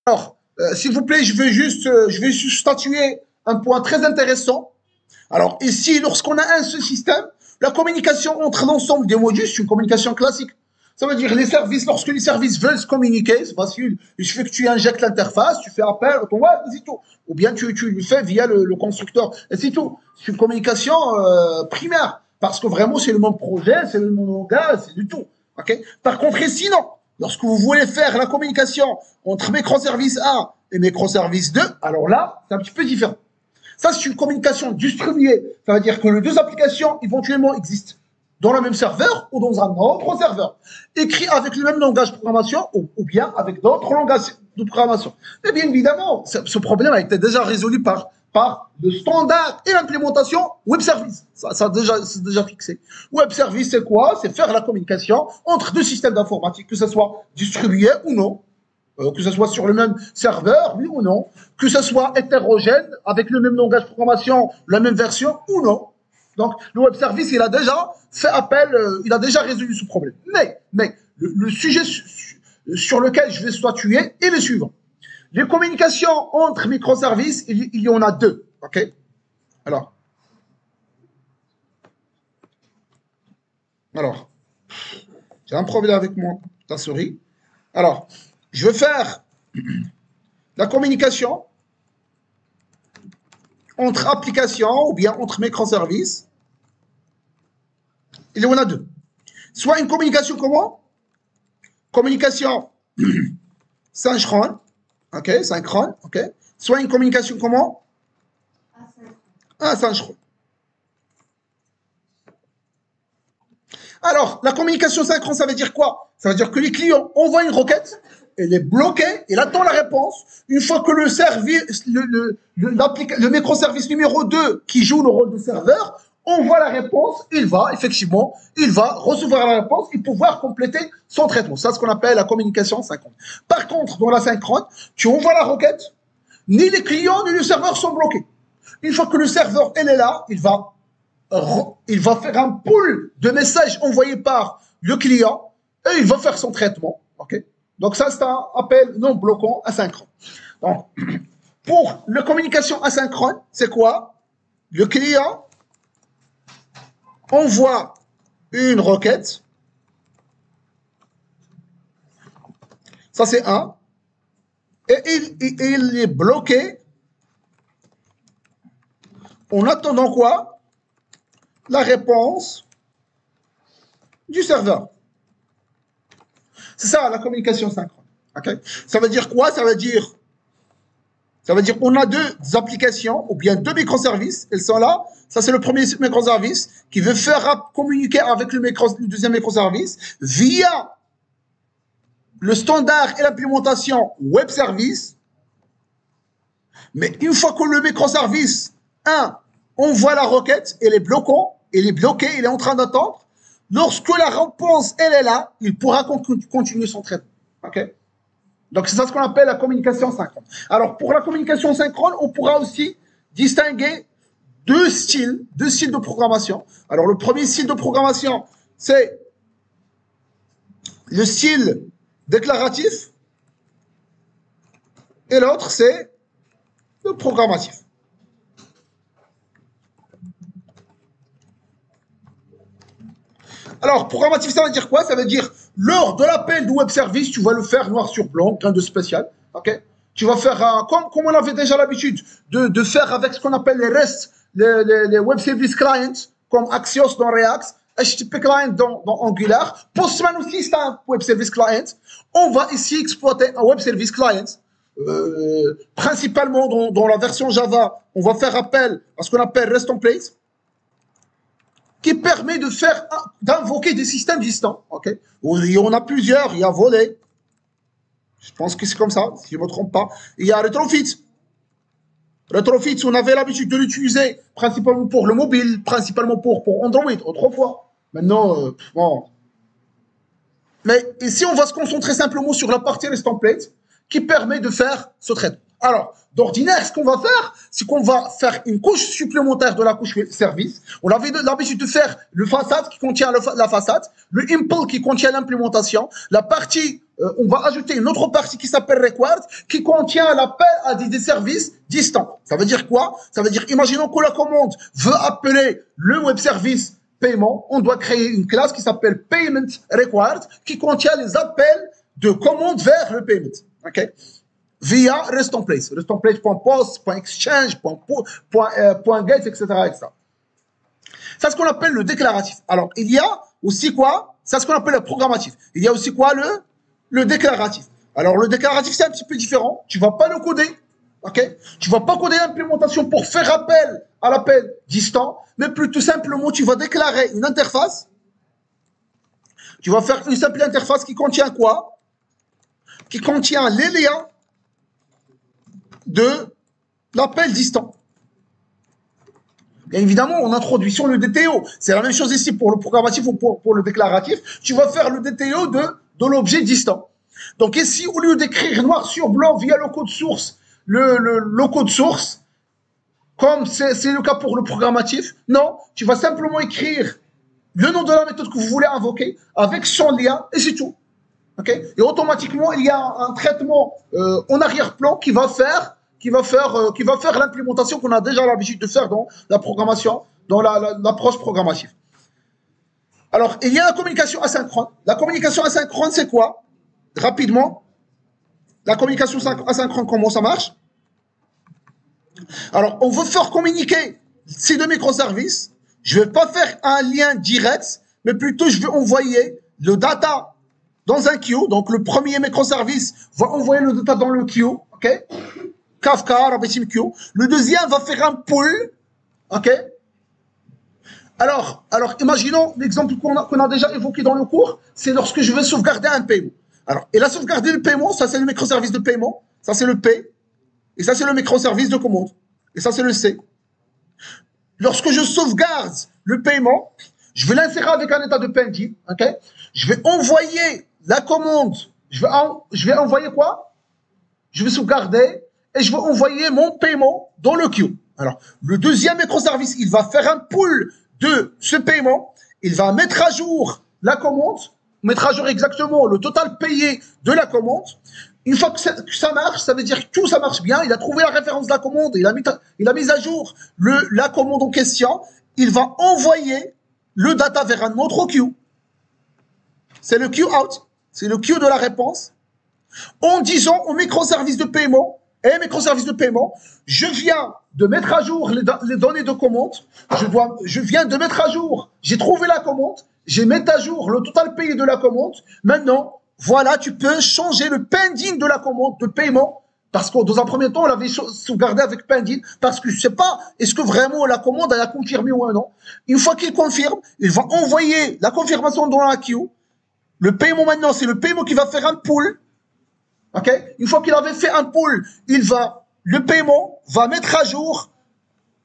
Alors, s'il vous plaît, je vais juste statuer un point très intéressant. Alors, ici, lorsqu'on a un seul système, la communication entre l'ensemble des modules, c'est une communication classique. Ça veut dire les services, lorsque les services veulent se communiquer, c'est facile. Il suffit que tu injectes l'interface, tu fais appel au ton web, et c'est tout. Ou bien tu le fais via le constructeur, et c'est tout. C'est une communication primaire. Parce que vraiment, c'est le même projet, c'est le même langage, c'est du tout. Okay. Par contre, ici, non. Lorsque vous voulez faire la communication entre microservice 1 et microservice 2, alors là, c'est un petit peu différent. Ça, c'est une communication distribuée. Ça veut dire que les deux applications, éventuellement, existent dans le même serveur ou dans un autre serveur, écrit avec le même langage de programmation ou bien avec d'autres langages de programmation. Mais bien évidemment, ce problème a été déjà résolu par le standard et l'implémentation web service. C'est déjà fixé. Web service, c'est quoi? C'est faire la communication entre deux systèmes d'informatique, que ce soit distribué ou non, que ce soit sur le même serveur, oui ou non, que ce soit hétérogène, avec le même langage de programmation, la même version ou non. Donc, le web service, il a déjà fait appel, il a déjà résolu ce problème. Mais le sujet sur lequel je vais statuer est le suivant. Les communications entre microservices, il y en a deux. OK? Alors, j'ai un problème avec ta souris. Alors, je vais faire la communication entre applications ou bien entre microservices. Il y en a deux. Soit une communication comment? Communication synchrone. OK, synchrone. OK. Soit une communication comment? Asynchrone. Alors, la communication synchrone, ça veut dire quoi? Ça veut dire que les clients envoient une requête, elle est bloquée, il attend la réponse. Une fois que le microservice numéro 2, qui joue le rôle de serveur, envoie la réponse, il va recevoir la réponse et pouvoir compléter son traitement. C'est ce qu'on appelle la communication synchrone. Par contre, dans la synchrone, tu envoies la requête, ni les clients ni le serveur sont bloqués. Une fois que le serveur est là, il va faire un pool de messages envoyés par le client et il va faire son traitement. Okay. Donc ça, c'est un appel non bloquant asynchrone. Donc, pour la communication asynchrone, c'est quoi? Le client envoie une requête. Ça, c'est un. Et il est bloqué en attendant quoi? La réponse du serveur. C'est ça, la communication synchrone. Okay? Ça veut dire quoi? Ça veut dire on a deux applications ou bien deux microservices. Elles sont là. Ça, c'est le premier microservice qui veut faire communiquer avec le deuxième microservice via le standard et l'implémentation web service. Mais une fois que le microservice 1 envoie la requête, il est bloqué, il est en train d'attendre. Lorsque la réponse, elle est là, il pourra continuer son traitement. Okay? Donc, c'est ça ce qu'on appelle la communication synchrone. Alors, pour la communication synchrone, on pourra aussi distinguer deux styles de programmation. Alors, le premier style de programmation, c'est le style déclaratif et l'autre, c'est le programmatif. Alors, programmatif, ça veut dire quoi? Ça veut dire, lors de l'appel du web service, tu vas le faire noir sur blanc, rien de spécial. Okay? Tu vas faire, comme on avait déjà l'habitude de faire avec ce qu'on appelle les REST, les web service clients, comme Axios dans React, HTTP client dans Angular. Postman aussi, c'est un web service client. On va ici exploiter un web service client. Principalement dans la version Java, on va faire appel à ce qu'on appelle REST en place, qui permet d'invoquer des systèmes distants. Okay? Il y en a plusieurs. Il y a Volley. Je pense que c'est comme ça, si je ne me trompe pas. Il y a Retrofit. Retrofit, on avait l'habitude de l'utiliser principalement pour le mobile, principalement pour Android, autrefois. Maintenant, bon. Mais ici, on va se concentrer simplement sur la partie REST template qui permet de faire ce traitement. Alors, d'ordinaire, ce qu'on va faire, c'est qu'on va faire une couche supplémentaire de la couche service. On avait l'habitude de faire le façade qui contient la façade, le impl qui contient l'implémentation, la partie, on va ajouter une autre partie qui s'appelle required, qui contient l'appel à des services distants. Ça veut dire quoi? Ça veut dire, imaginons que la commande veut appeler le web service paiement, on doit créer une classe qui s'appelle payment required, qui contient les appels de commande vers le payment. OK? Via REST template, REST-template.post, .exchange, .get, etc., etc. C'est ce qu'on appelle le déclaratif. Alors, il y a aussi quoi? C'est ce qu'on appelle le programmatif. Il y a aussi quoi? Le déclaratif. Alors, le déclaratif, c'est un petit peu différent. Tu ne vas pas le coder. OK? Tu ne vas pas coder l'implémentation pour faire appel à l'appel distant, mais plutôt simplement, tu vas déclarer une interface. Tu vas faire une simple interface qui contient quoi? Qui contient les liens de l'appel distant. Bien évidemment, on introduit sur le DTO. C'est la même chose ici pour le programmatif ou pour le déclaratif. Tu vas faire le DTO de l'objet distant. Donc ici, au lieu d'écrire noir sur blanc via le code source, le code source, comme c'est le cas pour le programmatif, non, tu vas simplement écrire le nom de la méthode que vous voulez invoquer avec son lien et c'est tout. Okay? Et automatiquement, il y a un traitement en arrière-plan qui va faire l'implémentation qu'on a déjà l'habitude de faire dans la programmation, dans l'approche programmative. Alors, il y a la communication asynchrone. La communication asynchrone, c'est quoi? Rapidement, la communication asynchrone, comment ça marche? Alors, on veut faire communiquer ces deux microservices. Je ne vais pas faire un lien direct, mais plutôt je vais envoyer le data dans un queue. Donc, le premier microservice va envoyer le data dans le queue. OK? Kafka, RabbitMQ. Le deuxième va faire un pull. OK? Alors imaginons l'exemple qu'on a déjà évoqué dans le cours, c'est lorsque je veux sauvegarder un paiement. Alors, et là, sauvegarder le paiement, ça c'est le microservice de paiement, ça c'est le P, et ça c'est le microservice de commande, et ça c'est le C. Lorsque je sauvegarde le paiement, je vais l'insérer avec un état de pending, ok? Je vais envoyer la commande, je vais envoyer quoi? Je vais sauvegarder et je vais envoyer mon paiement dans le queue. Alors, le deuxième microservice, il va faire un pull de ce paiement, il va mettre à jour la commande, mettre à jour exactement le total payé de la commande. Une fois que ça marche, ça veut dire que tout ça marche bien, il a trouvé la référence de la commande, il a mis à jour la commande en question, il va envoyer le data vers un autre queue. C'est le queue out, c'est le queue de la réponse, en disant au microservice de paiement, microservice de paiement, je viens de mettre à jour les données de commande, je viens de mettre à jour, j'ai trouvé la commande, j'ai mis à jour le total payé de la commande, maintenant, voilà, tu peux changer le pending de la commande de paiement, parce que dans un premier temps, on l'avait sauvegardé avec pending, parce que je ne sais pas, est-ce que vraiment la commande, elle a confirmé ou non. Une fois qu'il confirme, il va envoyer la confirmation dans la queue. Le paiement maintenant, c'est le paiement qui va faire un pull. Okay? Une fois qu'il avait fait un pull, le paiement va mettre à jour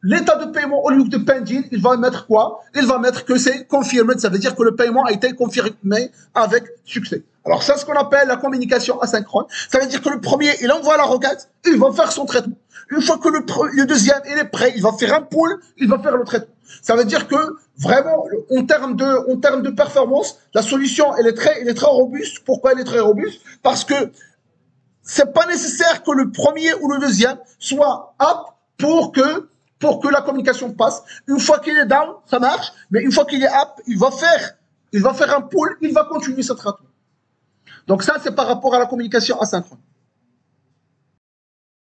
l'état de paiement au lieu de pending. Il va mettre quoi? Il va mettre que c'est confirmé. Ça veut dire que le paiement a été confirmé avec succès. Alors, c'est ce qu'on appelle la communication asynchrone. Ça veut dire que le premier, il envoie la requête, il va faire son traitement. Une fois que le deuxième, il est prêt, il va faire un pull, il va faire le traitement. Ça veut dire que vraiment, en termes de performance, la solution, elle est très robuste. Pourquoi elle est très robuste? Parce que c'est pas nécessaire que le premier ou le deuxième soit up pour que la communication passe. Une fois qu'il est down, ça marche, mais une fois qu'il est up, il va faire un pull, il va continuer ce traitement. Donc ça, c'est par rapport à la communication asynchrone.